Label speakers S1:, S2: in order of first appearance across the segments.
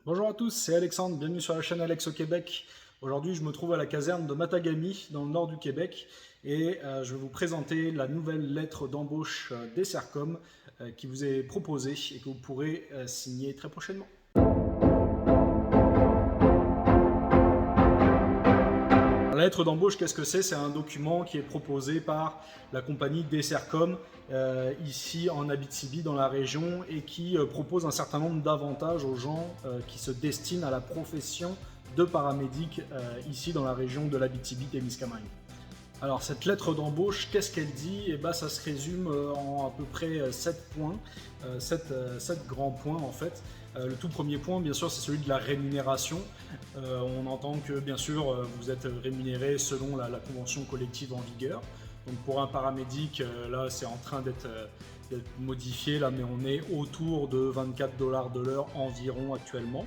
S1: Bonjour à tous, c'est Alexandre, bienvenue sur la chaîne Alex au Québec. Aujourd'hui, je me trouve à la caserne de Matagami, dans le nord du Québec, et je vais vous présenter la nouvelle lettre d'embauche des Sercom qui vous est proposée et que vous pourrez signer très prochainement. La lettre d'embauche, qu'est-ce que c'est? C'est un document qui est proposé par la compagnie Dessercom ici en Abitibi dans la région et qui propose un certain nombre d'avantages aux gens qui se destinent à la profession de paramédic ici dans la région de l'Abitibi-Témiscamingue. Alors cette lettre d'embauche, qu'est-ce qu'elle dit? Eh ben, ça se résume en à peu près 7 points, 7 grands points en fait. Le tout premier point, bien sûr, c'est celui de la rémunération. On entend que, bien sûr, vous êtes rémunéré selon la convention collective en vigueur. Donc pour un paramédic, là, c'est en train d'être modifié, là, mais on est autour de 24 $ de l'heure environ actuellement.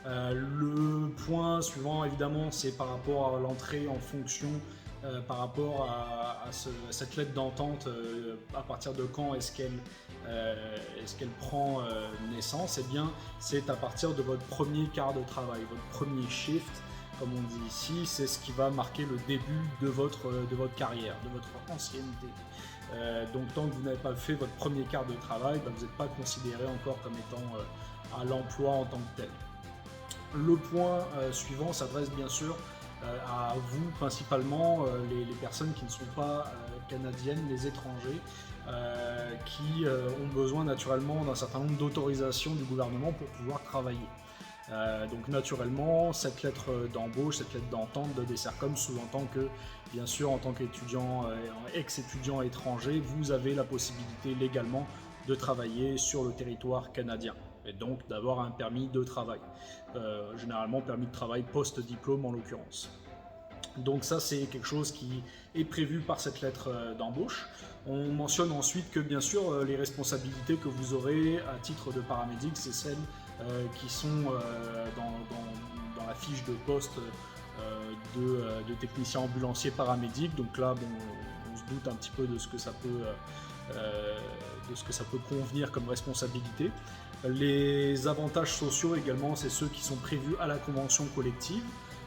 S1: Le point suivant, évidemment, c'est par rapport à l'entrée en fonction, par rapport à cette lettre d'entente, à partir de quand est-ce qu'elle prend naissance? Eh bien, c'est à partir de votre premier quart de travail, votre premier shift, comme on dit ici, c'est ce qui va marquer le début de votre carrière, de votre ancienneté. Donc tant que vous n'avez pas fait votre premier quart de travail, vous n'êtes pas considéré encore comme étant à l'emploi en tant que tel. Le point suivant s'adresse bien sûr à vous principalement, les personnes qui ne sont pas canadiennes, les étrangers, qui ont besoin naturellement d'un certain nombre d'autorisations du gouvernement pour pouvoir travailler. Donc naturellement, cette lettre d'embauche, cette lettre d'entente de Dessercom sous-entend que, bien sûr, en tant qu'étudiant, ex-étudiant étranger, vous avez la possibilité légalement de travailler sur le territoire canadien et donc d'avoir un permis de travail, généralement permis de travail post-diplôme en l'occurrence. Donc ça, c'est quelque chose qui est prévu par cette lettre d'embauche. On mentionne ensuite que bien sûr les responsabilités que vous aurez à titre de paramédic, c'est celles qui sont dans la fiche de poste de technicien ambulancier paramédic. Donc là, bon, on se doute un petit peu de ce que ça peut convenir comme responsabilité. Les avantages sociaux également, c'est ceux qui sont prévus à la convention collective.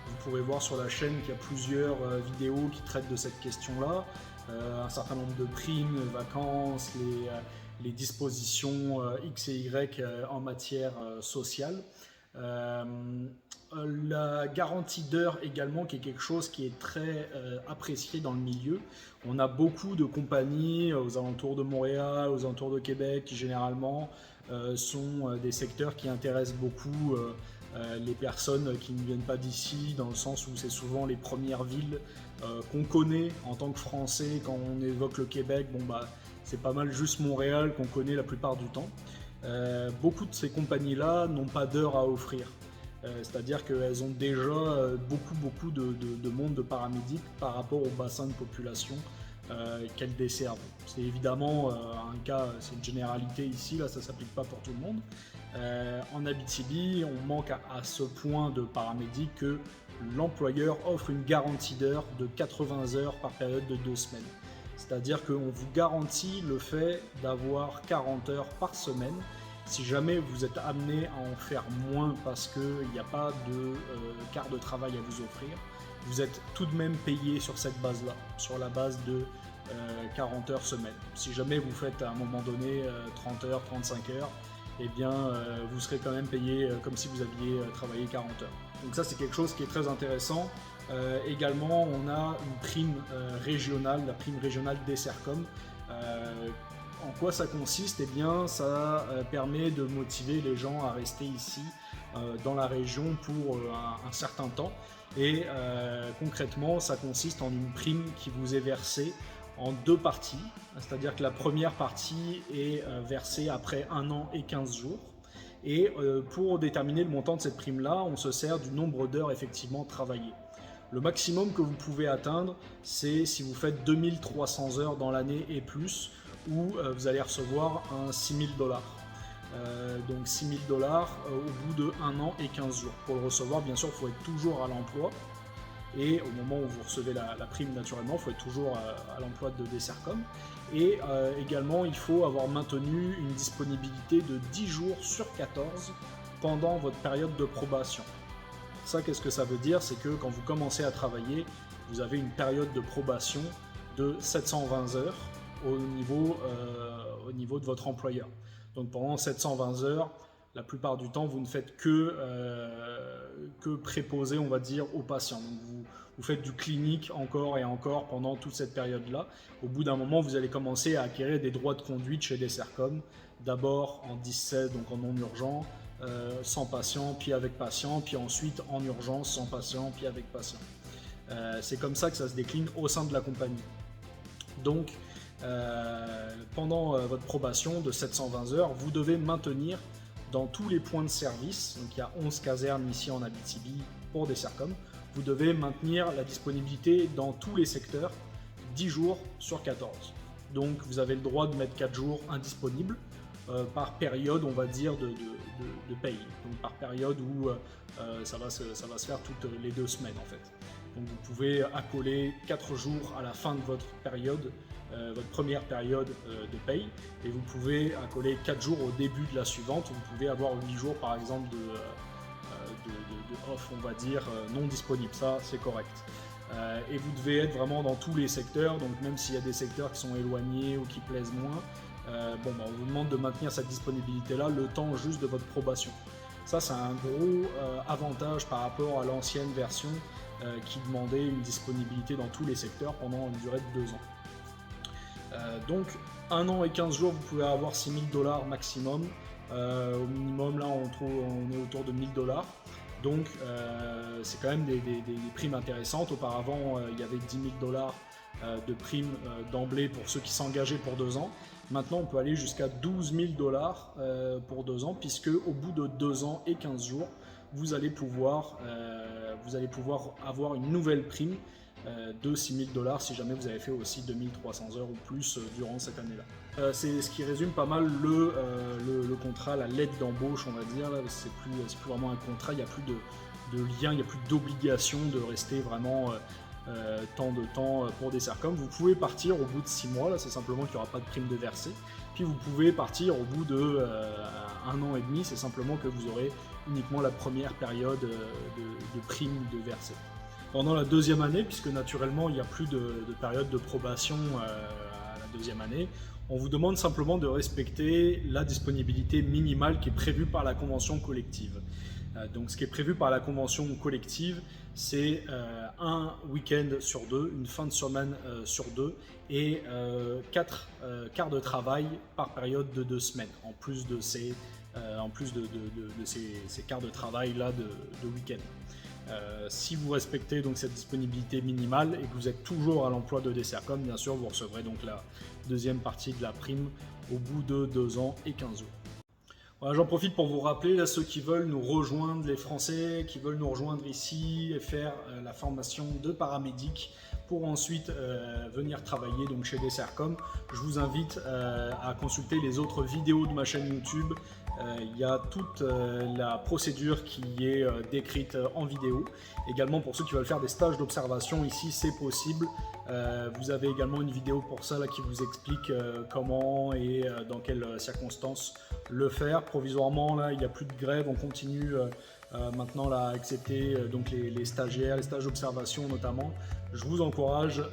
S1: Vous pourrez voir sur la chaîne qu'il y a plusieurs vidéos qui traitent de cette question-là. Un certain nombre de primes, vacances, les dispositions X et Y en matière sociale. La garantie d'heure également, qui est quelque chose qui est très apprécié dans le milieu. On a beaucoup de compagnies aux alentours de Montréal, aux alentours de Québec, qui généralement sont des secteurs qui intéressent beaucoup les personnes qui ne viennent pas d'ici, dans le sens où c'est souvent les premières villes qu'on connaît en tant que Français. Quand on évoque le Québec, bon bah c'est pas mal juste Montréal qu'on connaît la plupart du temps. Beaucoup de ces compagnies-là n'ont pas d'heures à offrir. C'est-à-dire qu'elles ont déjà beaucoup de monde de paramédics par rapport au bassin de population qu'elles desservent. C'est évidemment un cas, c'est une généralité ici, là ça ne s'applique pas pour tout le monde. En Abitibi, on manque à ce point de paramédics que l'employeur offre une garantie d'heures de 80 heures par période de 2 semaines. C'est-à-dire qu'on vous garantit le fait d'avoir 40 heures par semaine. Si jamais vous êtes amené à en faire moins parce qu'il n'y a pas de quart de travail à vous offrir, vous êtes tout de même payé sur cette base-là, sur la base de 40 heures semaine. Si jamais vous faites à un moment donné 30 heures, 35 heures, eh bien vous serez quand même payé comme si vous aviez travaillé 40 heures. Donc ça, c'est quelque chose qui est très intéressant. Également, on a une prime régionale, la prime régionale Dessercom. En quoi ça consiste? Eh bien, ça permet de motiver les gens à rester ici dans la région pour un certain temps. Et concrètement, ça consiste en une prime qui vous est versée en 2 parties. C'est-à-dire que la première partie est versée après 1 an et 15 jours. Et pour déterminer le montant de cette prime-là, on se sert du nombre d'heures effectivement travaillées. Le maximum que vous pouvez atteindre, c'est si vous faites 2300 heures dans l'année et plus, où vous allez recevoir un 6000 $. Donc 6000 $ au bout de 1 an et 15 jours. Pour le recevoir, bien sûr, il faut être toujours à l'emploi. Et au moment où vous recevez la prime, naturellement, il faut être toujours à l'emploi de Dessercom. Et également, il faut avoir maintenu une disponibilité de 10 jours sur 14 pendant votre période de probation. Ça, qu'est-ce que ça veut dire? C'est que quand vous commencez à travailler, vous avez une période de probation de 720 heures au niveau de votre employeur. Donc pendant 720 heures, la plupart du temps, vous ne faites que préposer, on va dire, aux patients. Donc vous faites du clinique encore et encore pendant toute cette période-là. Au bout d'un moment, vous allez commencer à acquérir des droits de conduite chez Dessercom. D'abord en 10-16, donc en non urgent, sans patient, puis avec patient, puis ensuite en urgence, sans patient, puis avec patient. C'est comme ça que ça se décline au sein de la compagnie. Donc, pendant votre probation de 720 heures, vous devez maintenir dans tous les points de service, donc il y a 11 casernes ici en Abitibi pour Dessercom, vous devez maintenir la disponibilité dans tous les secteurs 10 jours sur 14. Donc vous avez le droit de mettre 4 jours indisponibles par période, on va dire, de paye. Donc par période où ça va se faire toutes les 2 semaines en fait. Donc vous pouvez accoler 4 jours à la fin de votre période, votre première période de paye, et vous pouvez accoler 4 jours au début de la suivante. Vous pouvez avoir 8 jours par exemple de off, on va dire, non disponible. Ça, c'est correct. Et vous devez être vraiment dans tous les secteurs, donc même s'il y a des secteurs qui sont éloignés ou qui plaisent moins, on vous demande de maintenir cette disponibilité-là le temps juste de votre probation. Ça, c'est un gros avantage par rapport à l'ancienne version qui demandait une disponibilité dans tous les secteurs pendant une durée de 2 ans. Donc 1 an et 15 jours, vous pouvez avoir $6 000 maximum. Au minimum, là, on est autour de $1 000. Donc c'est quand même des primes intéressantes. Auparavant, il y avait $10 000 de primes d'emblée pour ceux qui s'engageaient pour 2 ans. Maintenant, on peut aller jusqu'à $12 000 pour 2 ans, puisque au bout de 2 ans et 15 jours, vous allez pouvoir avoir une nouvelle prime de $6 000 si jamais vous avez fait aussi 2300 heures ou plus durant cette année-là. C'est ce qui résume pas mal le contrat, la lettre d'embauche, on va dire. C'est plus vraiment un contrat, il n'y a plus de lien, il n'y a plus d'obligation de rester vraiment tant de temps pour Dessercom. Vous pouvez partir au bout de 6 mois, là c'est simplement qu'il n'y aura pas de prime de versée. Puis vous pouvez partir au bout de 1 an et demi, c'est simplement que vous aurez uniquement la première période de prime de versée. Pendant la 2e année, puisque naturellement il n'y a plus de période de probation à la 2e année, on vous demande simplement de respecter la disponibilité minimale qui est prévue par la convention collective. Donc ce qui est prévu par la convention collective, c'est un week-end sur 2, une fin de semaine sur 2 et 4 quarts de travail par période de 2 semaines, en plus de ces quarts de travail là de week-end. Si vous respectez donc cette disponibilité minimale et que vous êtes toujours à l'emploi de Dessercom, bien sûr, vous recevrez donc la 2e partie de la prime au bout de 2 ans et 15 jours. Voilà, j'en profite pour vous rappeler, là, ceux qui veulent nous rejoindre, les Français qui veulent nous rejoindre ici et faire la formation de paramédic pour ensuite venir travailler donc chez Dessercom, je vous invite à consulter les autres vidéos de ma chaîne YouTube. Il y a toute la procédure qui est décrite en vidéo. Également pour ceux qui veulent faire des stages d'observation, ici c'est possible. Vous avez également une vidéo pour ça là, qui vous explique comment et dans quelles circonstances le faire. Provisoirement, là, il n'y a plus de grève, on continue maintenant là, à accepter donc les stagiaires, les stages d'observation notamment. Je vous encourage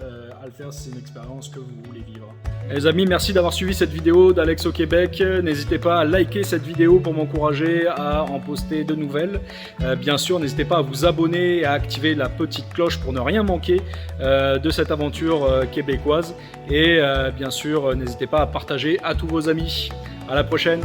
S1: à le faire si c'est une expérience que vous voulez vivre. Les amis, merci d'avoir suivi cette vidéo d'Alex au Québec. N'hésitez pas à liker cette vidéo pour m'encourager à en poster de nouvelles. Bien sûr, n'hésitez pas à vous abonner et à activer la petite cloche pour ne rien manquer de cette aventure québécoise. Et bien sûr, n'hésitez pas à partager à tous vos amis. À la prochaine.